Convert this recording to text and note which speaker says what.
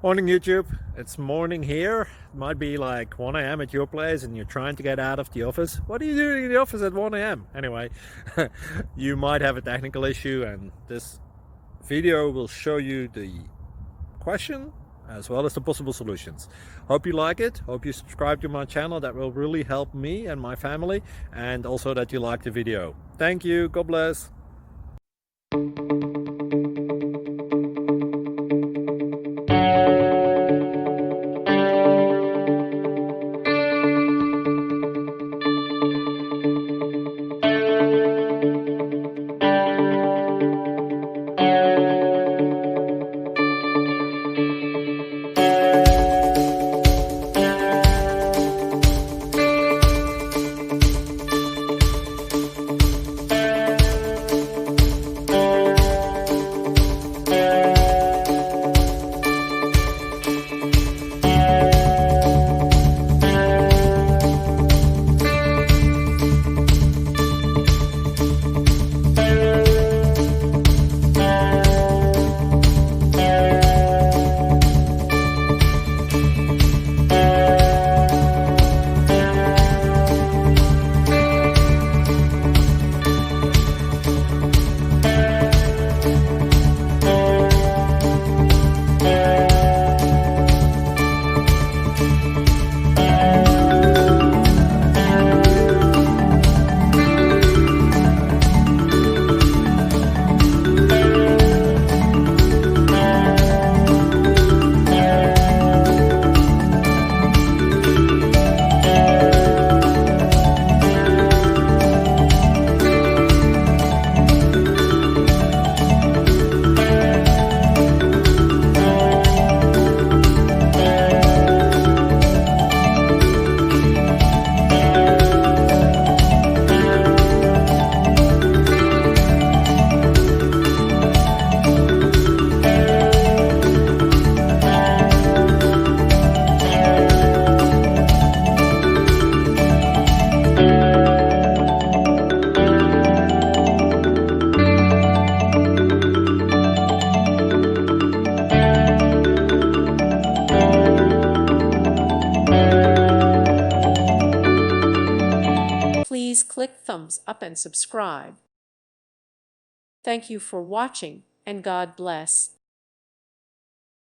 Speaker 1: Morning YouTube, it's morning here. It might be like 1 a.m. at your place and you're trying to get out of the office. What are you doing in the office at 1 a.m.? Anyway, you might have a technical issue and this video will show you the question as well as the possible solutions. Hope you like it, hope you subscribe to my channel. That will really help me and my family, and also that you like the video. Thank you, God bless.
Speaker 2: Please click thumbs up and subscribe. Thank you for watching, and God bless.